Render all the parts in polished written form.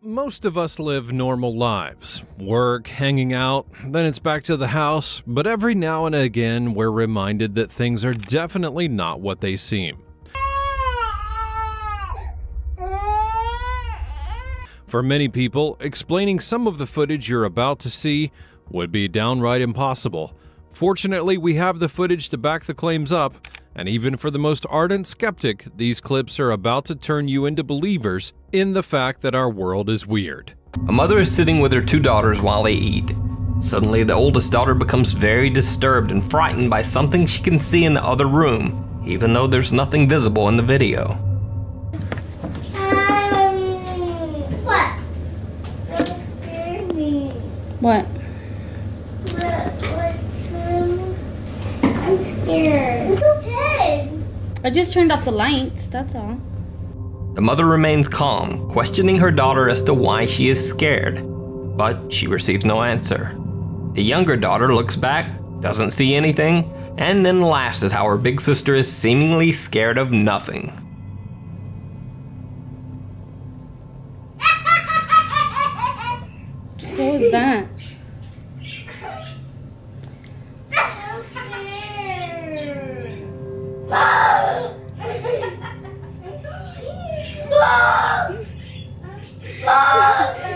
Most of us live normal lives. Work, hanging out, then it's back to the house, but every now and again we're reminded that things are definitely not what they seem. For many people, explaining some of the footage you're about to see would be downright impossible. Fortunately, we have the footage to back the claims up, and even for the most ardent skeptic, these clips are about to turn you into believers in the fact that our world is weird. A mother is sitting with her two daughters while they eat. Suddenly, the oldest daughter becomes very disturbed and frightened by something she can see in the other room, even though there's nothing visible in the video. What? I'm scared. It's okay. I just turned off the lights, that's all. The mother remains calm, questioning her daughter as to why she is scared, but she receives no answer. The younger daughter looks back, doesn't see anything, and then laughs at how her big sister is seemingly scared of nothing. What was that?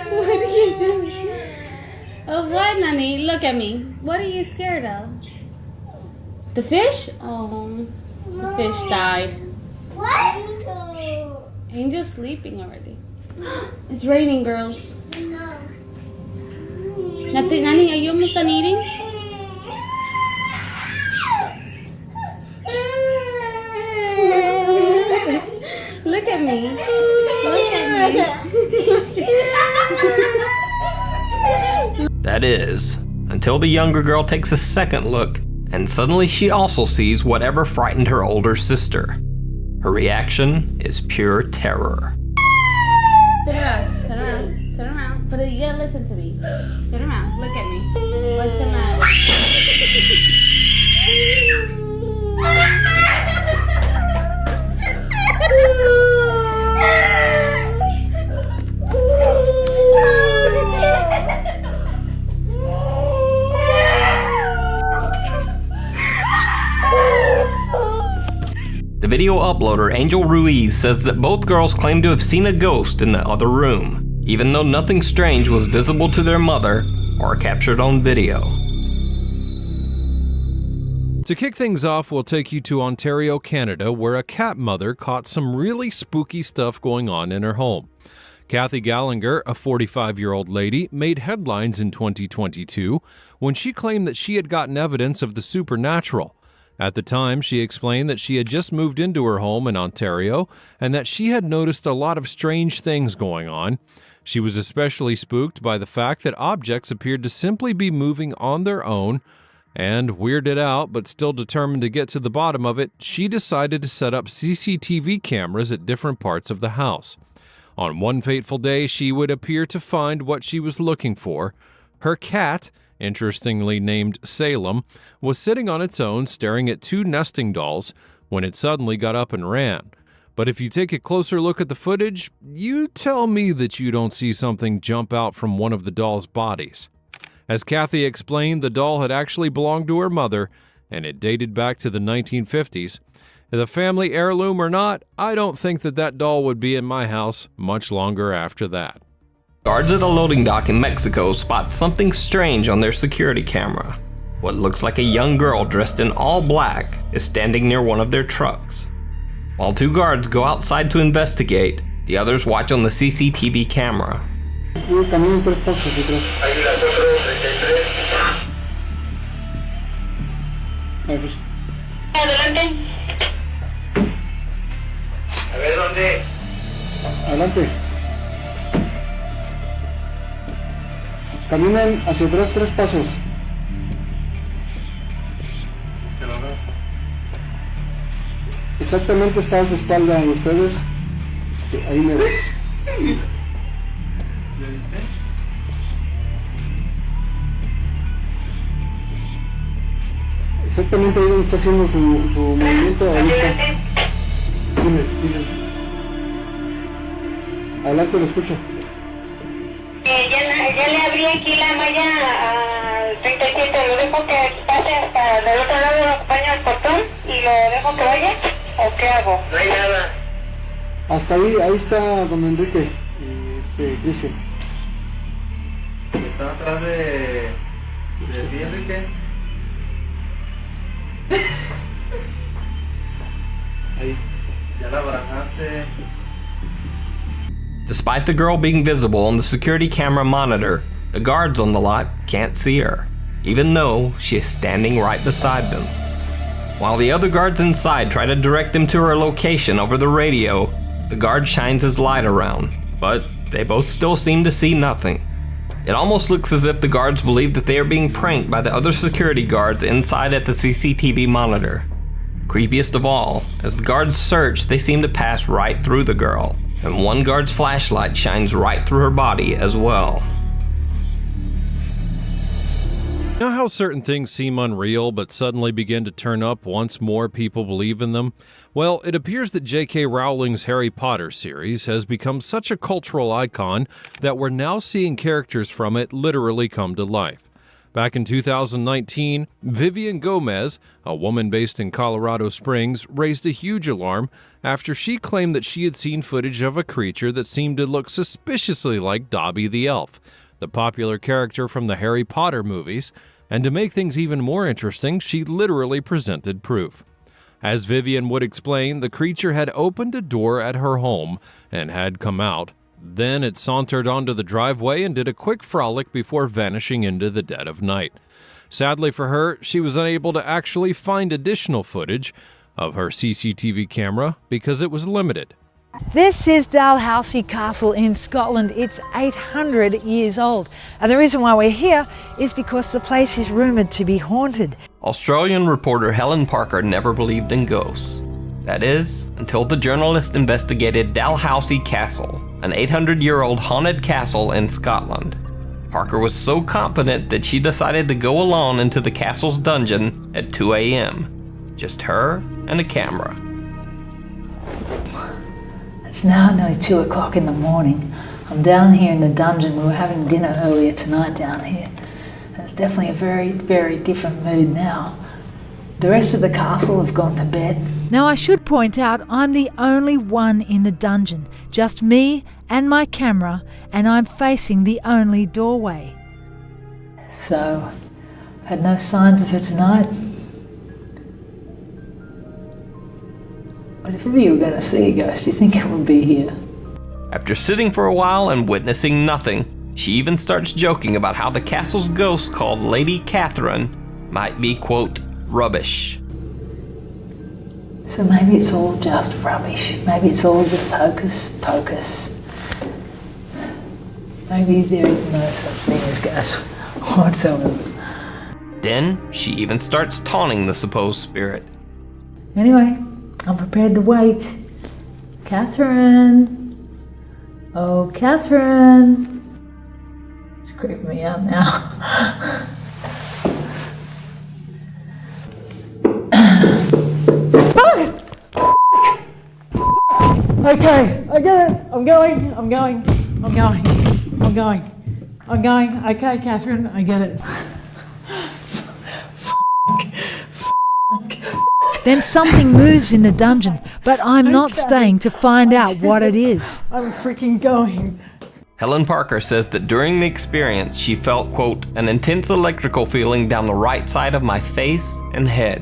What are you doing? Oh, what, Nani? Look at me. What are you scared of? The fish? Oh, the fish died. What? Angel's sleeping already. It's raining, girls. No. Nani, are you almost done eating? Look at me. Look at me. That is, until the younger girl takes a second look, and suddenly she also sees whatever frightened her older sister. Her reaction is pure terror. Turn around, turn around, turn around. But you gotta listen to me. Turn around, look at me. What's the matter? The video uploader Angel Ruiz says that both girls claim to have seen a ghost in the other room, even though nothing strange was visible to their mother or captured on video. To kick things off, we'll take you to Ontario, Canada, where a cat mother caught some really spooky stuff going on in her home. Kathy Gallagher, a 45-year-old lady, made headlines in 2022 when she claimed that she had gotten evidence of the supernatural. At the time, she explained that she had just moved into her home in Ontario and that she had noticed a lot of strange things going on. She was especially spooked by the fact that objects appeared to simply be moving on their own, and weirded out but still determined to get to the bottom of it, she decided to set up CCTV cameras at different parts of the house. On one fateful day, she would appear to find what she was looking for. Her cat, interestingly named Salem, was sitting on its own staring at two nesting dolls when it suddenly got up and ran. But if you take a closer look at the footage, you tell me that you don't see something jump out from one of the dolls' bodies. As Kathy explained, the doll had actually belonged to her mother, and it dated back to the 1950s. The family heirloom or not, I don't think that doll would be in my house much longer after that. Guards at a loading dock in Mexico spot something strange on their security camera. What looks like a young girl dressed in all black is standing near one of their trucks. While two guards go outside to investigate, the others watch on the CCTV camera. Adelante. A ver, ¿dónde? Adelante. Caminen hacia atrás 3 pasos. Exactamente está a su espalda y ustedes ahí me ven. Exactamente ahí donde está haciendo su movimiento ahorita. Diles. Adelante, lo escucho. Ya le abrí aquí la malla al 37, lo dejo que pase hasta del otro lado, lo acompaño al portón y lo dejo que vaya, ¿o qué hago? No hay nada. Hasta ahí está don Enrique y Cristian. ¿Está atrás de ti, Enrique? Ahí. Ya la barajaste. Despite the girl being visible on the security camera monitor, the guards on the lot can't see her, even though she is standing right beside them. While the other guards inside try to direct them to her location over the radio, the guard shines his light around, but they both still seem to see nothing. It almost looks as if the guards believe that they are being pranked by the other security guards inside at the CCTV monitor. Creepiest of all, as the guards search, they seem to pass right through the girl, and one guard's flashlight shines right through her body as well. You know how certain things seem unreal but suddenly begin to turn up once more people believe in them? Well, it appears that J.K. Rowling's Harry Potter series has become such a cultural icon that we're now seeing characters from it literally come to life. Back in 2019, Vivian Gomez, a woman based in Colorado Springs, raised a huge alarm after she claimed that she had seen footage of a creature that seemed to look suspiciously like Dobby the Elf, the popular character from the Harry Potter movies, and to make things even more interesting, she literally presented proof. As Vivian would explain, the creature had opened a door at her home and had come out. Then it sauntered onto the driveway and did a quick frolic before vanishing into the dead of night. Sadly for her, she was unable to actually find additional footage of her CCTV camera because it was limited. This is Dalhousie Castle in Scotland. It's 800 years old. And the reason why we're here is because the place is rumoured to be haunted. Australian reporter Helen Parker never believed in ghosts. That is, until the journalist investigated Dalhousie Castle, an 800-year-old haunted castle in Scotland. Parker was so confident that she decided to go alone into the castle's dungeon at 2 a.m. Just her and a camera. It's now nearly 2 o'clock in the morning. I'm down here in the dungeon. We were having dinner earlier tonight down here. And it's definitely a very, very different mood now. The rest of the castle have gone to bed. Now I should point out I'm the only one in the dungeon. Just me and my camera, and I'm facing the only doorway. So, had no signs of her tonight. But if ever you were going to see a ghost, you think it would be here. After sitting for a while and witnessing nothing, she even starts joking about how the castle's ghost called Lady Catherine might be, quote, rubbish. So maybe it's all just rubbish. Maybe it's all just hocus pocus. Maybe there is no such thing as ghosts whatsoever. Then she even starts taunting the supposed spirit. Anyway, I'm prepared to wait. Catherine. Oh, Catherine. It's creeping me out now. Okay, I get it. I'm going. Okay, Catherine, I get it. Then something moves in the dungeon, but I'm not staying to find out what it is. I'm freaking going. Helen Parker says that during the experience she felt, quote, an intense electrical feeling down the right side of my face and head.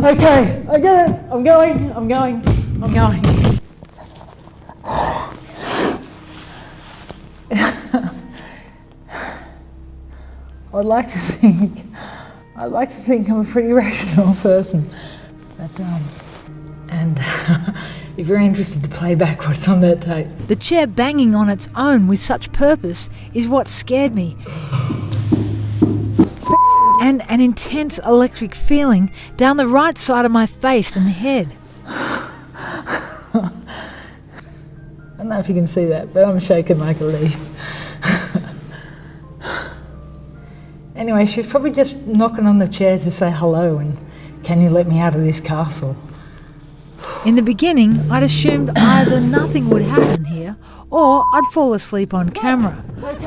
Okay, I get it. I'm going. I'd like to think I'm a pretty rational person, but and if you're interested to play back what's on that tape. The chair banging on its own with such purpose is what scared me. And an intense electric feeling down the right side of my face and head. I don't know if you can see that, but I'm shaking like a leaf. Anyway, she was probably just knocking on the chair to say hello and can you let me out of this castle? In the beginning, I'd assumed either nothing would happen here or I'd fall asleep on camera.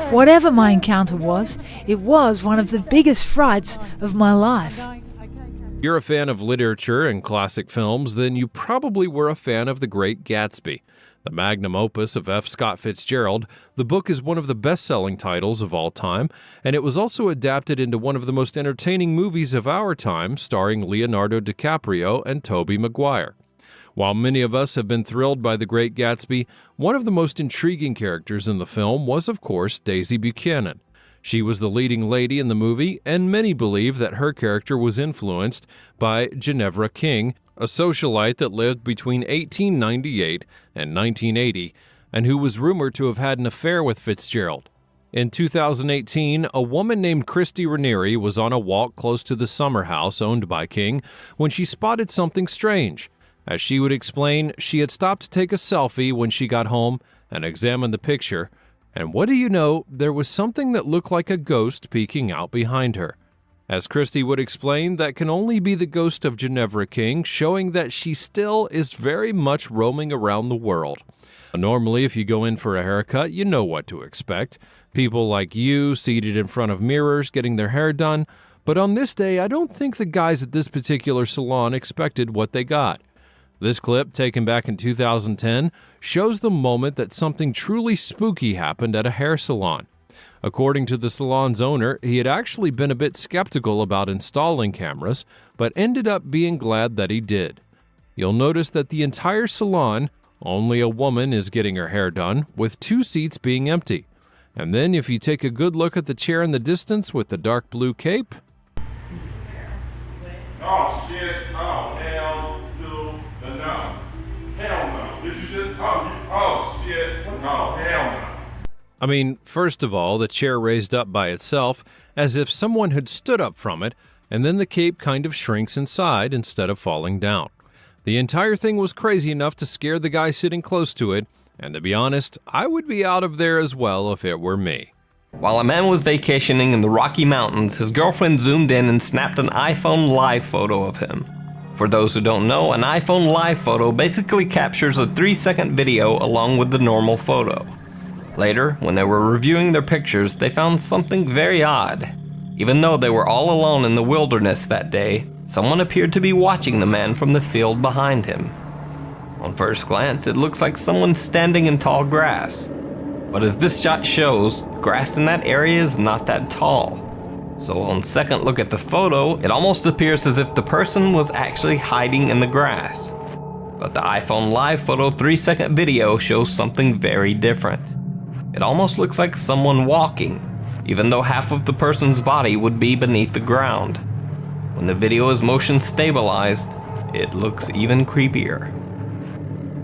Whatever my encounter was, it was one of the biggest frights of my life. If you're a fan of literature and classic films, then you probably were a fan of The Great Gatsby. The magnum opus of F. Scott Fitzgerald, the book is one of the best-selling titles of all time, and it was also adapted into one of the most entertaining movies of our time, starring Leonardo DiCaprio and Tobey Maguire. While many of us have been thrilled by The Great Gatsby, one of the most intriguing characters in the film was, of course, Daisy Buchanan. She was the leading lady in the movie, and many believe that her character was influenced by Ginevra King, a socialite that lived between 1898 and 1980, and who was rumored to have had an affair with Fitzgerald. In 2018, a woman named Christy Ranieri was on a walk close to the summer house owned by King when she spotted something strange. As she would explain, she had stopped to take a selfie when she got home and examined the picture, and what do you know, there was something that looked like a ghost peeking out behind her. As Christy would explain, that can only be the ghost of Ginevra King, showing that she still is very much roaming around the world. Normally, if you go in for a haircut, you know what to expect. People like you, seated in front of mirrors, getting their hair done. But on this day, I don't think the guys at this particular salon expected what they got. This clip, taken back in 2010, shows the moment that something truly spooky happened at a hair salon. According to the salon's owner, he had actually been a bit skeptical about installing cameras, but ended up being glad that he did. You'll notice that the entire salon, only a woman is getting her hair done, with 2 seats being empty. And then if you take a good look at the chair in the distance with the dark blue cape, oh shit, oh hell to the no. Hell no. Did you just, oh shit, oh hell no. I mean, first of all, the chair raised up by itself as if someone had stood up from it, and then the cape kind of shrinks inside instead of falling down. The entire thing was crazy enough to scare the guy sitting close to it, and to be honest, I would be out of there as well if it were me. While a man was vacationing in the Rocky Mountains, his girlfriend zoomed in and snapped an iPhone live photo of him. For those who don't know, an iPhone live photo basically captures a 3-second video along with the normal photo. Later, when they were reviewing their pictures, they found something very odd. Even though they were all alone in the wilderness that day, someone appeared to be watching the man from the field behind him. On first glance, it looks like someone standing in tall grass. But as this shot shows, the grass in that area is not that tall. So on second look at the photo, it almost appears as if the person was actually hiding in the grass. But the iPhone live photo 3-second video shows something very different. It almost looks like someone walking, even though half of the person's body would be beneath the ground. When the video is motion stabilized, it looks even creepier.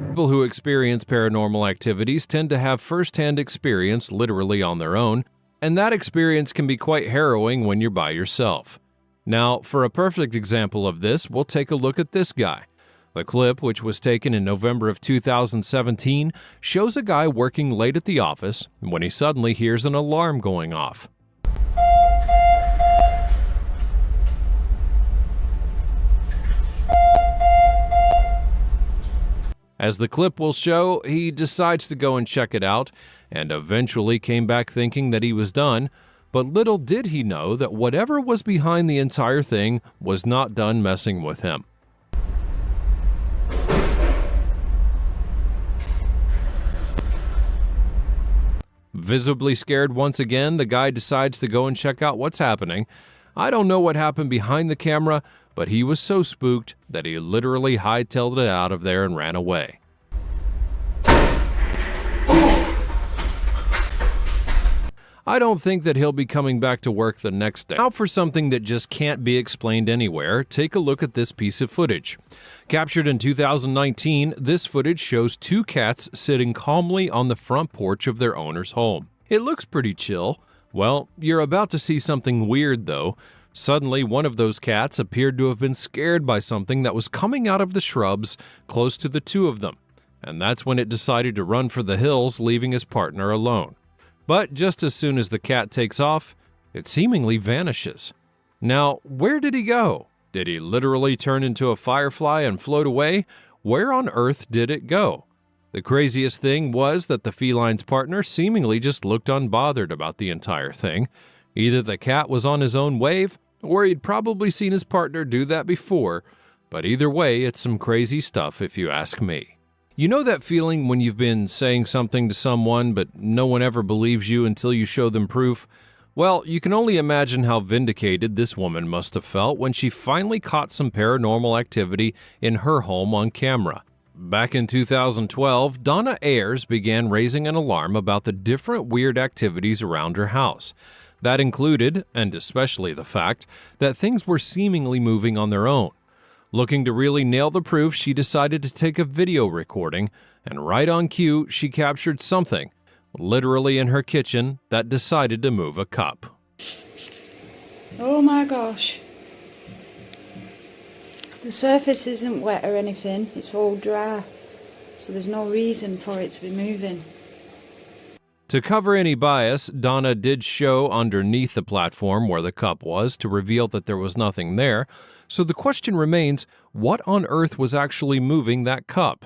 People who experience paranormal activities tend to have first-hand experience literally on their own, and that experience can be quite harrowing when you're by yourself. Now, for a perfect example of this, we'll take a look at this guy. The clip, which was taken in November of 2017, shows a guy working late at the office when he suddenly hears an alarm going off. As the clip will show, he decides to go and check it out, and eventually came back thinking that he was done, but little did he know that whatever was behind the entire thing was not done messing with him. Visibly scared once again, the guy decides to go and check out what's happening. I don't know what happened behind the camera, but he was so spooked that he literally hightailed it out of there and ran away. I don't think that he'll be coming back to work the next day. Now for something that just can't be explained anywhere, take a look at this piece of footage. Captured in 2019, this footage shows 2 cats sitting calmly on the front porch of their owner's home. It looks pretty chill. Well, you're about to see something weird though. Suddenly, one of those cats appeared to have been scared by something that was coming out of the shrubs close to the 2 of them. And that's when it decided to run for the hills, leaving his partner alone. But just as soon as the cat takes off, it seemingly vanishes. Now, where did he go? Did he literally turn into a firefly and float away? where on earth did it go? The craziest thing was that the feline's partner seemingly just looked unbothered about the entire thing. Either the cat was on his own wave, or he'd probably seen his partner do that before, but either way, it's some crazy stuff if you ask me. You know that feeling when you've been saying something to someone, but no one ever believes you until you show them proof? Well, you can only imagine how vindicated this woman must have felt when she finally caught some paranormal activity in her home on camera. Back in 2012, Donna Ayers began raising an alarm about the different weird activities around her house. That included, and especially the fact, that things were seemingly moving on their own. Looking to really nail the proof, she decided to take a video recording, and right on cue, she captured something, literally in her kitchen, that decided to move a cup. Oh my gosh. The surface isn't wet or anything, it's all dry, so there's no reason for it to be moving. To cover any bias, Donna did show underneath the platform where the cup was to reveal that there was nothing there, so the question remains, what on earth was actually moving that cup?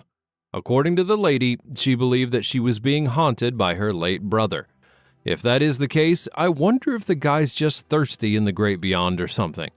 According to the lady, she believed that she was being haunted by her late brother. If that is the case, I wonder if the guy's just thirsty in the great beyond or something.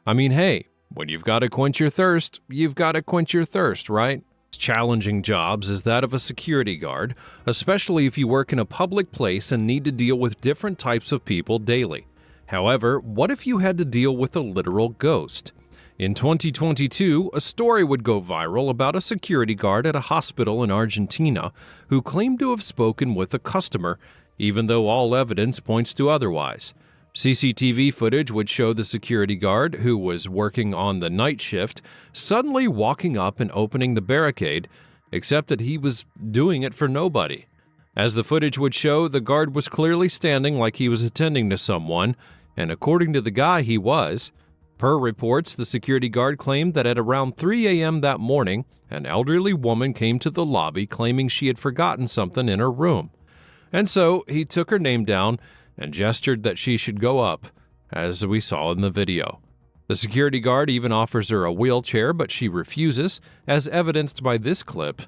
I mean, hey, when you've got to quench your thirst, you've got to quench your thirst, right? Challenging jobs is that of a security guard, especially if you work in a public place and need to deal with different types of people daily. However, what if you had to deal with a literal ghost? In 2022, a story would go viral about a security guard at a hospital in Argentina who claimed to have spoken with a customer, even though all evidence points to otherwise. CCTV footage would show the security guard, who was working on the night shift, suddenly walking up and opening the barricade, except that he was doing it for nobody. As the footage would show, the guard was clearly standing like he was attending to someone, and according to the guy, he was. Per reports, the security guard claimed that at around 3 a.m. that morning, an elderly woman came to the lobby claiming she had forgotten something in her room. And so he took her name down and gestured that she should go up, as we saw in the video. The security guard even offers her a wheelchair, but she refuses, as evidenced by this clip.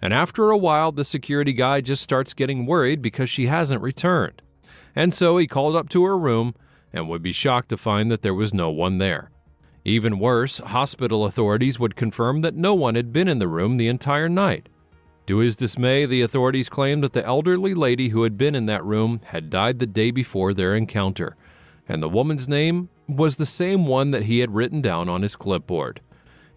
And after a while, the security guy just starts getting worried because she hasn't returned. And so he called up to her room and would be shocked to find that there was no one there. Even worse, hospital authorities would confirm that no one had been in the room the entire night. To his dismay, the authorities claimed that the elderly lady who had been in that room had died the day before their encounter, and the woman's name was the same one that he had written down on his clipboard.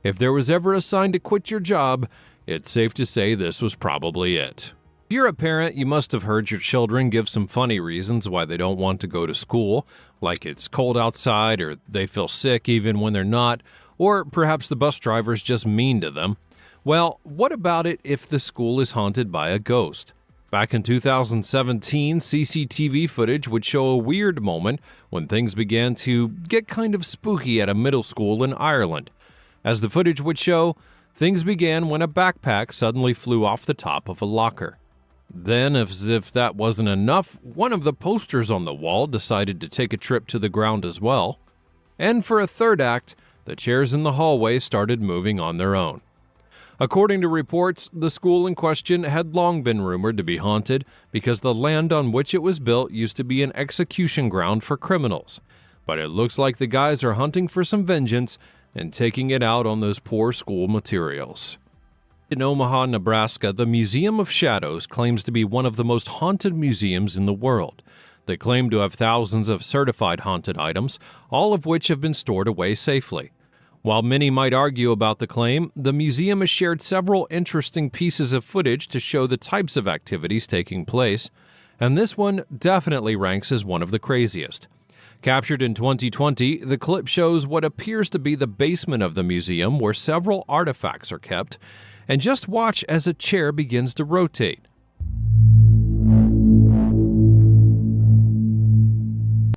If there was ever a sign to quit your job, it's safe to say this was probably it. If you're a parent, you must have heard your children give some funny reasons why they don't want to go to school, like it's cold outside or they feel sick even when they're not, or perhaps the bus driver's just mean to them. Well, what about it if the school is haunted by a ghost? Back in 2017, CCTV footage would show a weird moment when things began to get kind of spooky at a middle school in Ireland. As the footage would show, things began when a backpack suddenly flew off the top of a locker. Then, as if that wasn't enough, one of the posters on the wall decided to take a trip to the ground as well. And for a third act, the chairs in the hallway started moving on their own. According to reports, the school in question had long been rumored to be haunted because the land on which it was built used to be an execution ground for criminals. But it looks like the guys are hunting for some vengeance and taking it out on those poor school materials. In Omaha, Nebraska, the Museum of Shadows claims to be one of the most haunted museums in the world. They claim to have thousands of certified haunted items, all of which have been stored away safely. While many might argue about the claim, the museum has shared several interesting pieces of footage to show the types of activities taking place, and this one definitely ranks as one of the craziest. Captured in 2020, the clip shows what appears to be the basement of the museum where several artifacts are kept, and just watch as a chair begins to rotate.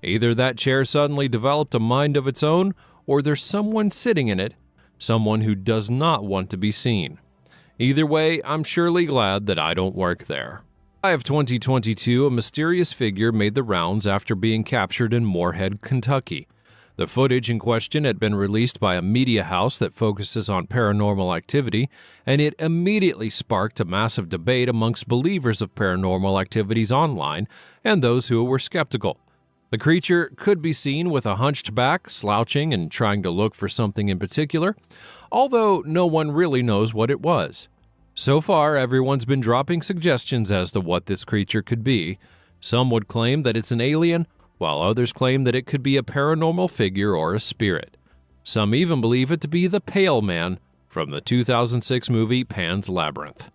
Either that chair suddenly developed a mind of its own, or there's someone sitting in it, someone who does not want to be seen. Either way, I'm surely glad that I don't work there. In July of 2022, a mysterious figure made the rounds after being captured in Moorhead, Kentucky. The footage in question had been released by a media house that focuses on paranormal activity, and it immediately sparked a massive debate amongst believers of paranormal activities online and those who were skeptical. The creature could be seen with a hunched back, slouching and trying to look for something in particular, although no one really knows what it was. So far, everyone's been dropping suggestions as to what this creature could be. Some would claim that it's an alien, while others claim that it could be a paranormal figure or a spirit. Some even believe it to be the Pale Man from the 2006 movie Pan's Labyrinth.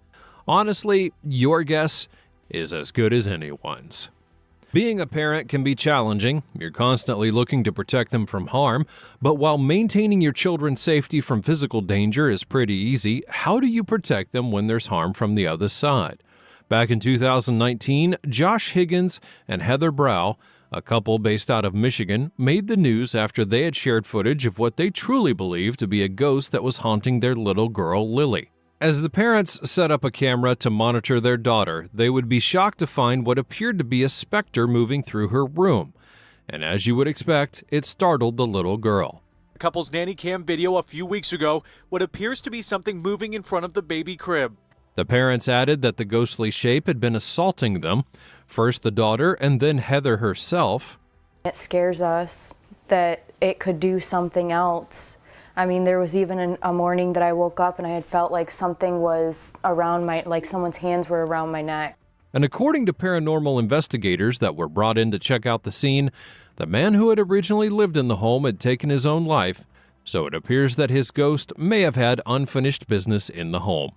Honestly, your guess is as good as anyone's. Being a parent can be challenging. You're constantly looking to protect them from harm, but while maintaining your children's safety from physical danger is pretty easy, how do you protect them when there's harm from the other side? Back in 2019, Josh Higgins and Heather Brow, a couple based out of Michigan, made the news after they had shared footage of what they truly believed to be a ghost that was haunting their little girl, Lily. As the parents set up a camera to monitor their daughter, they would be shocked to find what appeared to be a specter moving through her room. And as you would expect, it startled the little girl. The couple's nanny cam video a few weeks ago, what appears to be something moving in front of the baby crib. The parents added that the ghostly shape had been assaulting them, first the daughter and then Heather herself. It scares us that it could do something else. I mean, there was even a morning that I woke up and I had felt like something was around like someone's hands were around my neck. And according to paranormal investigators that were brought in to check out the scene, the man who had originally lived in the home had taken his own life, so it appears that his ghost may have had unfinished business in the home.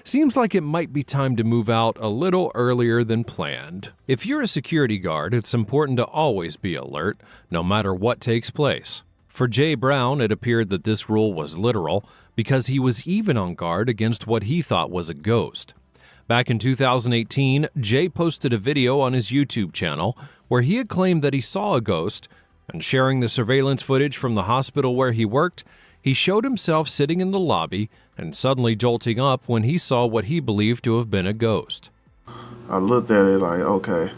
Seems like it might be time to move out a little earlier than planned. If you're a security guard, it's important to always be alert, no matter what takes place. For Jay Brown, it appeared that this rule was literal because he was even on guard against what he thought was a ghost. Back in 2018, Jay posted a video on his YouTube channel where he had claimed that he saw a ghost, and sharing the surveillance footage from the hospital where he worked, he showed himself sitting in the lobby and suddenly jolting up when he saw what he believed to have been a ghost. I looked at it like, okay.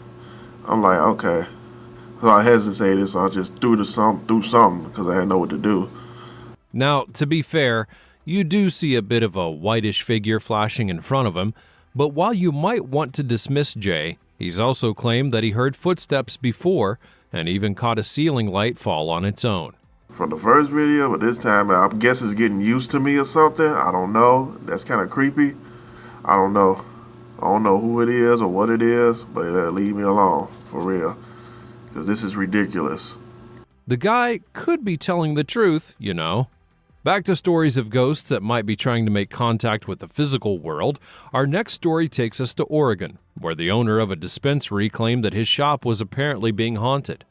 I'm like, okay. So I hesitated, so I just threw something because I didn't know what to do. Now, to be fair, you do see a bit of a whitish figure flashing in front of him, but while you might want to dismiss Jay, he's also claimed that he heard footsteps before and even caught a ceiling light fall on its own. From the first video, but this time I guess it's getting used to me or something. I don't know. That's kind of creepy. I don't know. I don't know who it is or what it is, but leave me alone, for real. Because this is ridiculous. The guy could be telling the truth, you know. Back to stories of ghosts that might be trying to make contact with the physical world, our next story takes us to Oregon, where the owner of a dispensary claimed that his shop was apparently being haunted.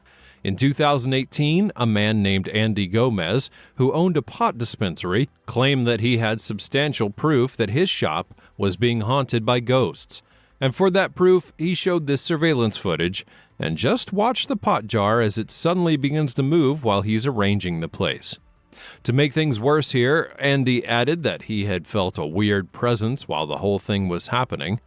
In 2018, a man named Andy Gomez, who owned a pot dispensary, claimed that he had substantial proof that his shop was being haunted by ghosts. And for that proof, he showed this surveillance footage, and just watch the pot jar as it suddenly begins to move while he's arranging the place. To make things worse here, Andy added that he had felt a weird presence while the whole thing was happening.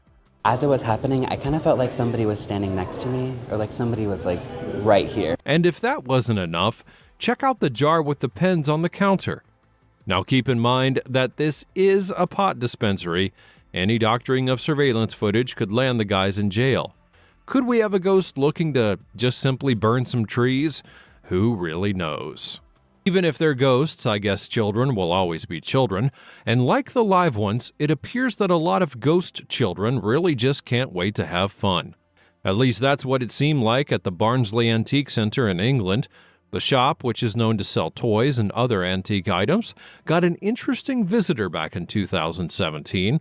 As it was happening, I kind of felt like somebody was standing next to me, or like somebody was like right here. And if that wasn't enough, check out the jar with the pens on the counter. Now keep in mind that this is a pot dispensary. Any doctoring of surveillance footage could land the guys in jail. Could we have a ghost looking to just simply burn some trees? Who really knows? Even if they're ghosts, I guess children will always be children, and like the live ones, it appears that a lot of ghost children really just can't wait to have fun. At least that's what it seemed like at the Barnsley Antique Centre in England. The shop, which is known to sell toys and other antique items, got an interesting visitor back in 2017.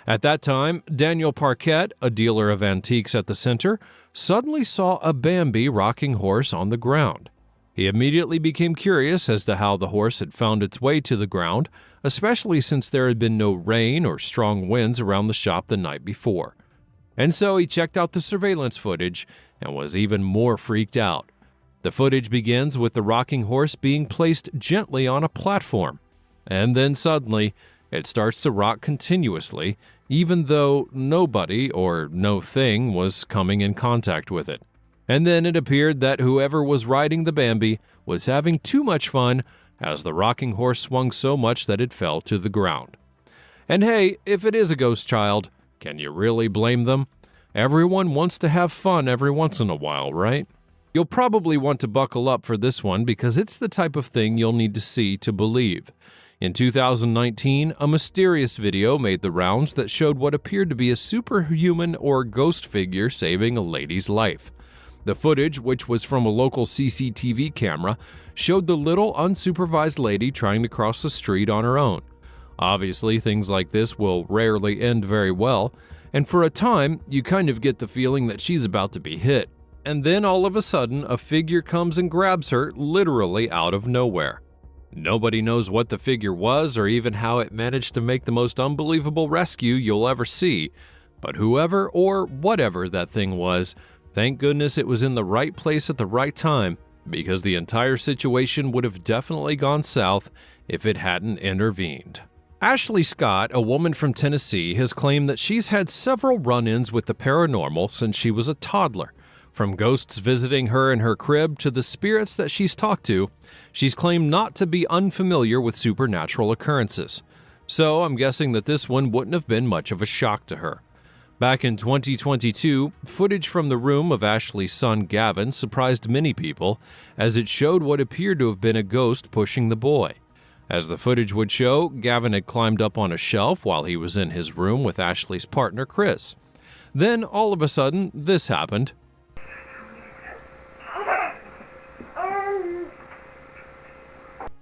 At that time, Daniel Parquet, a dealer of antiques at the center, suddenly saw a Bambi rocking horse on the ground. He immediately became curious as to how the horse had found its way to the ground, especially since there had been no rain or strong winds around the shop the night before. And so he checked out the surveillance footage and was even more freaked out. The footage begins with the rocking horse being placed gently on a platform, and then suddenly it starts to rock continuously, even though nobody or no thing was coming in contact with it. And then it appeared that whoever was riding the Bambi was having too much fun as the rocking horse swung so much that it fell to the ground. And hey, if it is a ghost child, can you really blame them? Everyone wants to have fun every once in a while, right? You'll probably want to buckle up for this one because it's the type of thing you'll need to see to believe. In 2019, a mysterious video made the rounds that showed what appeared to be a superhuman or ghost figure saving a lady's life. The footage, which was from a local CCTV camera, showed the little unsupervised lady trying to cross the street on her own. Obviously, things like this will rarely end very well, and for a time, you kind of get the feeling that she's about to be hit. And then all of a sudden, a figure comes and grabs her literally out of nowhere. Nobody knows what the figure was or even how it managed to make the most unbelievable rescue you'll ever see, but whoever or whatever that thing was, thank goodness it was in the right place at the right time, because the entire situation would have definitely gone south if it hadn't intervened. Ashley Scott, a woman from Tennessee, has claimed that she's had several run-ins with the paranormal since she was a toddler. From ghosts visiting her in her crib to the spirits that she's talked to, she's claimed not to be unfamiliar with supernatural occurrences. So I'm guessing that this one wouldn't have been much of a shock to her. Back in 2022, footage from the room of Ashley's son Gavin surprised many people, as it showed what appeared to have been a ghost pushing the boy. As the footage would show, Gavin had climbed up on a shelf while he was in his room with Ashley's partner, Chris. Then, all of a sudden, this happened.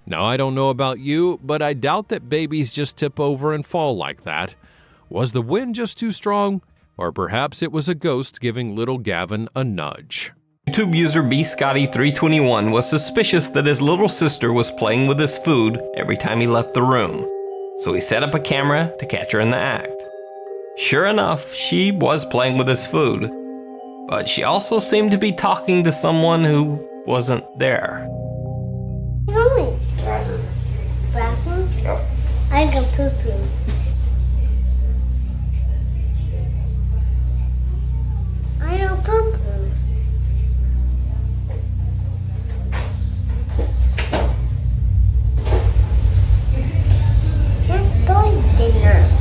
Now, I don't know about you, but I doubt that babies just tip over and fall like that. Was the wind just too strong? Or perhaps it was a ghost giving little Gavin a nudge. YouTube user bscotty321 was suspicious that his little sister was playing with his food every time he left the room, so he set up a camera to catch her in the act. Sure enough, she was playing with his food, but she also seemed to be talking to someone who wasn't there. Mommy. Bathroom? Yep. I go poo-poo. I don't poo-poo. Let's go to dinner.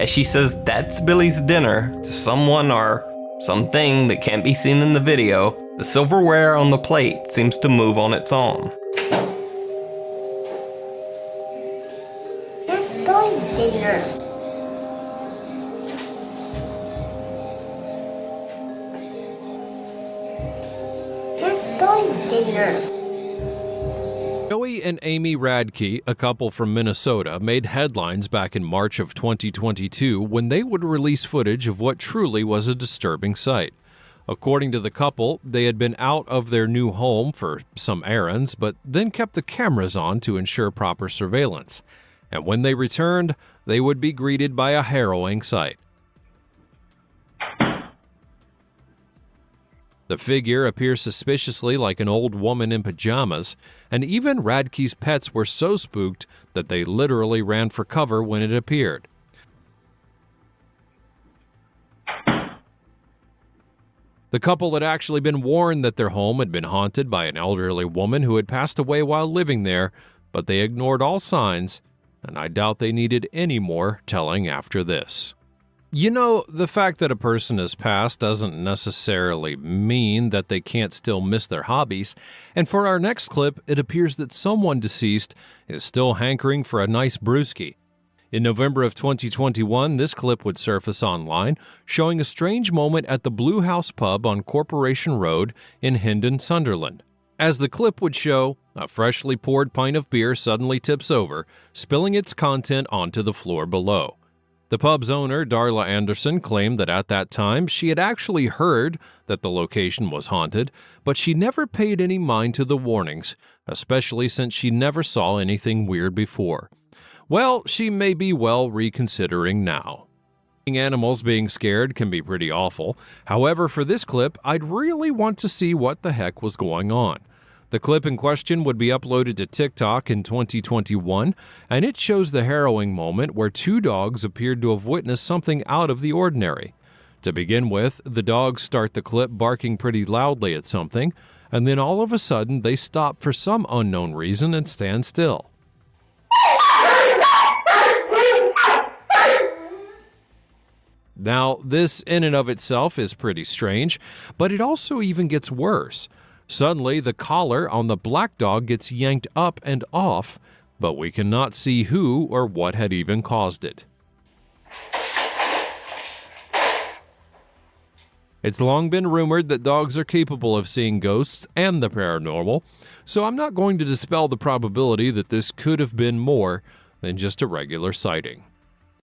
As she says that's Billy's dinner to someone or something that can't be seen in the video, the silverware on the plate seems to move on its own. Let's go to dinner. Let's go to dinner. Joey and Amy Radke, a couple from Minnesota, made headlines back in March of 2022 when they would release footage of what truly was a disturbing sight. According to the couple, they had been out of their new home for some errands, but then kept the cameras on to ensure proper surveillance. And when they returned, they would be greeted by a harrowing sight. The figure appears suspiciously like an old woman in pajamas, and even Radke's pets were so spooked that they literally ran for cover when it appeared. The couple had actually been warned that their home had been haunted by an elderly woman who had passed away while living there, but they ignored all signs, and I doubt they needed any more telling after this. You know, the fact that a person has passed doesn't necessarily mean that they can't still miss their hobbies, and for our next clip, it appears that someone deceased is still hankering for a nice brewski. In November of 2021, this clip would surface online, showing a strange moment at the Blue House Pub on Corporation Road in Hendon, Sunderland. As the clip would show, a freshly poured pint of beer suddenly tips over, spilling its content onto the floor below. The pub's owner, Darla Anderson, claimed that at that time she had actually heard that the location was haunted, but she never paid any mind to the warnings, especially since she never saw anything weird before. Well, she may be well reconsidering now. Animals being scared can be pretty awful. However, for this clip, I'd really want to see what the heck was going on. The clip in question would be uploaded to TikTok in 2021, and it shows the harrowing moment where two dogs appeared to have witnessed something out of the ordinary. To begin with, the dogs start the clip barking pretty loudly at something, and then all of a sudden they stop for some unknown reason and stand still. Now, this in and of itself is pretty strange, but it also even gets worse. Suddenly, the collar on the black dog gets yanked up and off, but we cannot see who or what had even caused it. It's long been rumored that dogs are capable of seeing ghosts and the paranormal, so I'm not going to dispel the probability that this could have been more than just a regular sighting.